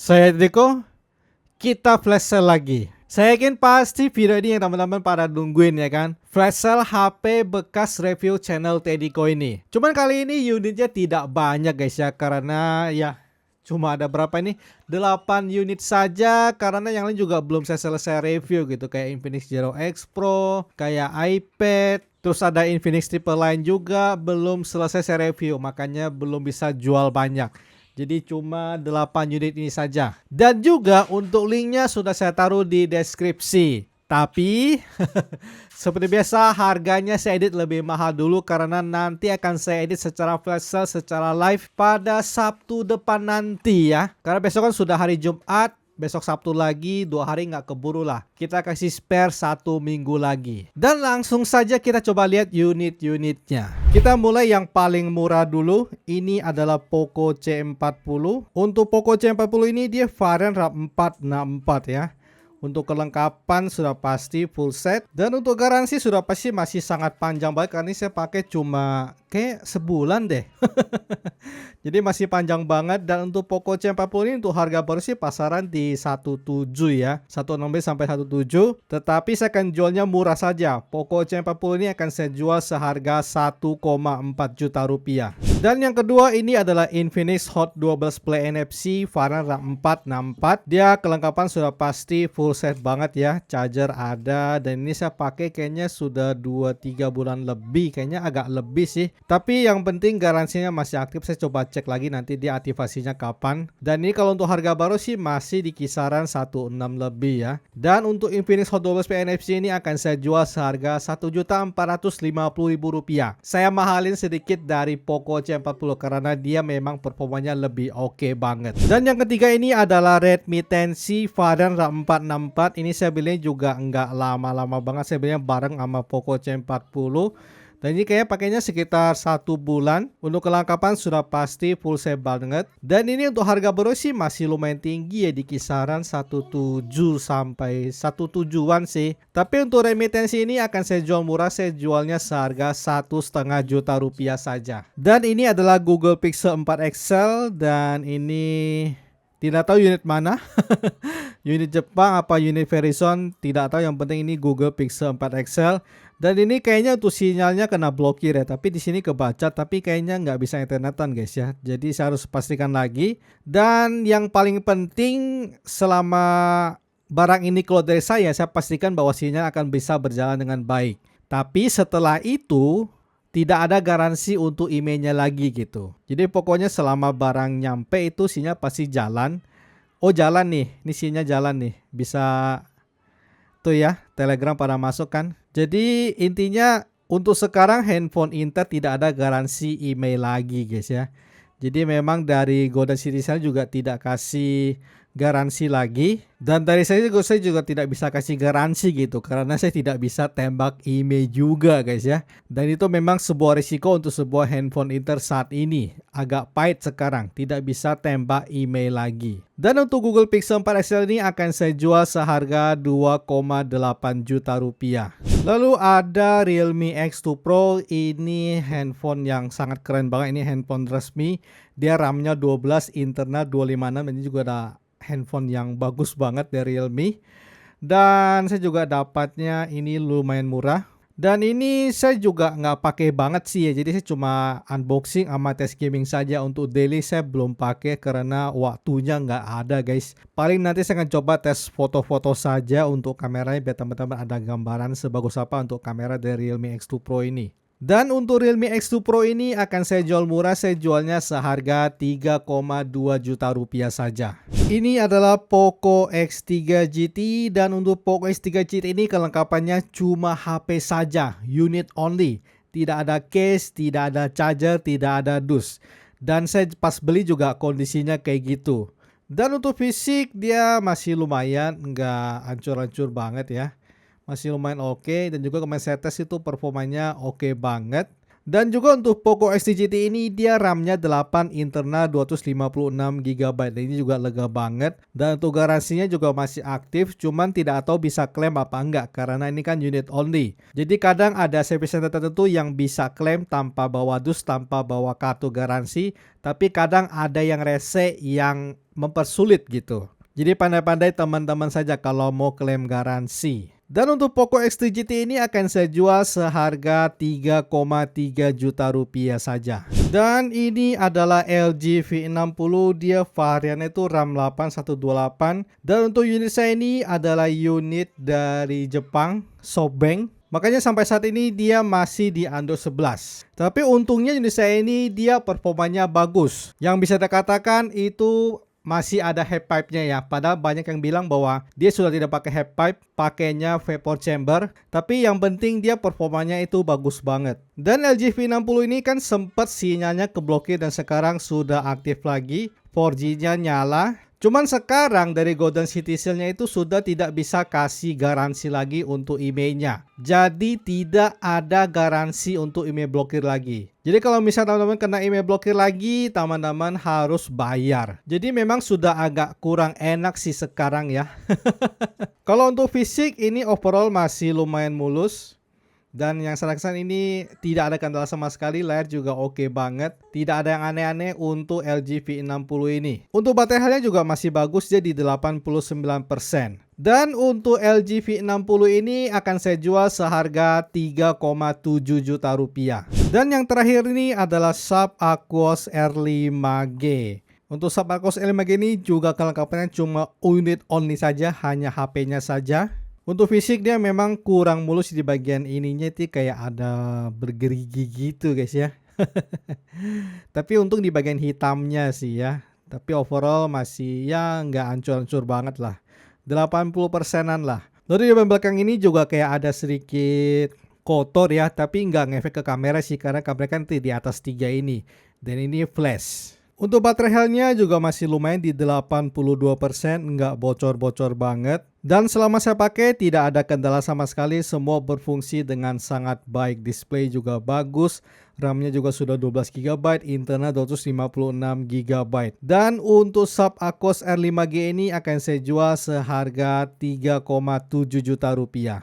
Saya Deko, kita flash sale lagi. Saya yakin pasti video ini yang teman-teman pada nungguin ya kan. Flash sale HP bekas review channel Tediko ini. Cuman kali ini unitnya tidak banyak guys ya, karena ya cuma ada berapa ini? 8 unit saja, karena yang lain juga belum saya selesai review gitu. Kayak Infinix Zero X Pro, kayak iPad, terus ada Infinix Triple Line juga belum selesai saya review, makanya belum bisa jual banyak. Jadi cuma 8 unit ini saja. Dan juga untuk linknya sudah saya taruh di deskripsi. Tapi seperti biasa harganya saya edit lebih mahal dulu, karena nanti akan saya edit secara flash sale, secara live pada Sabtu depan nanti ya. Karena besok kan sudah hari Jumat. Besok Sabtu lagi, 2 hari nggak keburu lah. Kita kasih spare 1 minggu lagi. Dan langsung saja kita coba lihat unit-unitnya. Kita mulai yang paling murah dulu. Ini adalah Poco C40. Untuk Poco C40 ini dia varian RAM 464 ya. Untuk kelengkapan sudah pasti full set. Dan untuk garansi sudah pasti masih sangat panjang banget, karena ini saya pakai cuma kayak sebulan deh. Jadi masih panjang banget. Dan untuk Poco C40 ini untuk harga baru sih pasaran di 17 ya, 16 sampai 17. Tetapi saya akan jualnya murah saja. Poco C40 ini akan saya jual seharga 1,4 juta rupiah. Dan yang kedua ini adalah Infinix Hot 12 Play NFC varian RAM 464. Dia kelengkapan sudah pasti full set banget ya. Charger ada, dan ini saya pakai kayaknya sudah 2-3 bulan lebih, kayaknya agak lebih sih. Tapi yang penting garansinya masih aktif. Saya coba cek lagi nanti dia aktivasinya kapan. Dan ini kalau untuk harga baru sih masih di kisaran 16 lebih ya. Dan untuk Infinix Hot 12 NFC ini akan saya jual seharga Rp1.450.000. Saya mahalin sedikit dari Poco C40 karena dia memang performanya lebih oke banget. Dan yang ketiga ini adalah Redmi 10C varian RAM 464. Ini saya belinya juga nggak lama-lama banget. Saya belinya bareng sama Poco C40. Dan ini kayaknya pakainya sekitar 1 bulan. Untuk kelengkapan sudah pasti full set banget. Dan ini untuk harga baru sih masih lumayan tinggi ya, di kisaran 17 sampai 17-an sih. Tapi untuk Redmi 10C ini akan saya jual murah. Saya jualnya seharga 1,5 juta rupiah saja. Dan ini adalah Google Pixel 4 XL. Dan ini tidak tahu unit mana. Unit Jepang apa unit Verizon, tidak tahu. Yang penting ini Google Pixel 4 XL. Dan ini kayaknya untuk sinyalnya kena blokir ya, tapi di sini kebaca, tapi kayaknya nggak bisa internetan guys ya. Jadi saya harus pastikan lagi. Dan yang paling penting, selama barang ini keluar dari saya pastikan bahwa sinyal akan bisa berjalan dengan baik. Tapi setelah itu tidak ada garansi untuk emailnya lagi gitu. Jadi pokoknya selama barang nyampe itu sinyal pasti jalan. Oh jalan nih, ini sinyal jalan nih, bisa tuh ya, Telegram pada masuk kan. Jadi intinya untuk sekarang handphone Intel tidak ada garansi email lagi guys ya. Jadi memang dari Golden City sana juga tidak kasih garansi lagi. Dan dari saya juga tidak bisa kasih garansi gitu, karena saya tidak bisa tembak email juga guys ya. Dan itu memang sebuah risiko untuk sebuah handphone Intel saat ini. Agak pahit sekarang, tidak bisa tembak email lagi. Dan untuk Google Pixel 4 XL ini akan saya jual seharga 2,8 juta rupiah. Lalu ada Realme X2 Pro. Ini handphone yang sangat keren banget. Ini handphone resmi. Dia RAM-nya 12, internal 256. Ini juga ada handphone yang bagus banget dari Realme. Dan saya juga dapatnya ini lumayan murah. Dan ini saya juga nggak pakai banget sih ya. Jadi saya cuma unboxing sama tes gaming saja. Untuk daily saya belum pakai karena waktunya nggak ada guys. Paling nanti saya akan coba tes foto-foto saja untuk kameranya, biar teman-teman ada gambaran sebagus apa untuk kamera dari Realme X2 Pro ini. Dan untuk Realme X2 Pro ini akan saya jual murah. Saya jualnya seharga 3,2 juta rupiah saja. Ini adalah Poco X3 GT. Dan untuk Poco X3 GT ini kelengkapannya cuma HP saja, unit only. Tidak ada case, tidak ada charger, tidak ada dus. Dan saya pas beli juga kondisinya kayak gitu. Dan untuk fisik dia masih lumayan, nggak hancur-hancur banget ya. Masih lumayan oke. Dan juga kemarin saya tes itu performanya oke banget. Dan juga untuk Poco X3 GT ini dia RAM-nya 8, internal 256 GB. Ini juga lega banget. Dan untuk garansinya juga masih aktif, cuman tidak tahu bisa klaim apa enggak karena ini kan unit only. Jadi kadang ada service center tertentu yang bisa klaim tanpa bawa dus, tanpa bawa kartu garansi, tapi kadang ada yang rese yang mempersulit gitu. Jadi pandai-pandai teman-teman saja kalau mau klaim garansi. Dan untuk Poco X3 GT ini akan saya jual seharga 3,3 juta rupiah saja. Dan ini adalah LG V60, dia variannya itu RAM 8128. Dan untuk unit saya ini adalah unit dari Jepang, SoftBank. Makanya sampai saat ini dia masih di Android 11. Tapi untungnya unit saya ini dia performanya bagus. Yang bisa dikatakan itu masih ada head pipe-nya ya. Padahal banyak yang bilang bahwa dia sudah tidak pakai head pipe, pakainya vapor chamber. Tapi yang penting dia performanya itu bagus banget. Dan LG V60 ini kan sempat sinyalnya keblokir dan sekarang sudah aktif lagi. 4G-nya nyala. Cuman sekarang dari Golden City Seal-nya itu sudah tidak bisa kasih garansi lagi untuk emailnya. Jadi tidak ada garansi untuk email blokir lagi. Jadi kalau misalnya teman-teman kena email blokir lagi, teman-teman harus bayar. Jadi memang sudah agak kurang enak sih sekarang ya. Kalau untuk fisik ini overall masih lumayan mulus. Dan yang saya rasakan ini tidak ada kendala sama sekali, layar juga oke banget. Tidak ada yang aneh-aneh untuk LG V60 ini. Untuk baterai health-nya juga masih bagus, dia di 89%. Dan untuk LG V60 ini akan saya jual seharga 3,7 juta rupiah. Dan yang terakhir ini adalah Sharp Aquos R5G. Untuk Sharp Aquos R5G ini juga kelengkapannya cuma unit only saja, hanya HP-nya saja. Untuk fisik dia memang kurang mulus di bagian ininya, itu kayak ada bergerigi gitu guys ya. Tapi untung di bagian hitamnya sih ya. Tapi overall masih ya nggak hancur-hancur banget lah. 80%-an lah. Lalu di bagian belakang ini juga kayak ada sedikit kotor ya. Tapi nggak ngefek ke kamera sih karena kamera kan di atas 3 ini. Dan ini flash. Untuk baterai health-nya juga masih lumayan di 82%, nggak bocor-bocor banget. Dan selama saya pakai tidak ada kendala sama sekali, semua berfungsi dengan sangat baik. Display juga bagus, RAM-nya juga sudah 12 GB, internal 256 GB. Dan untuk Sharp Aquos R5G ini akan saya jual seharga 3,7 juta rupiah.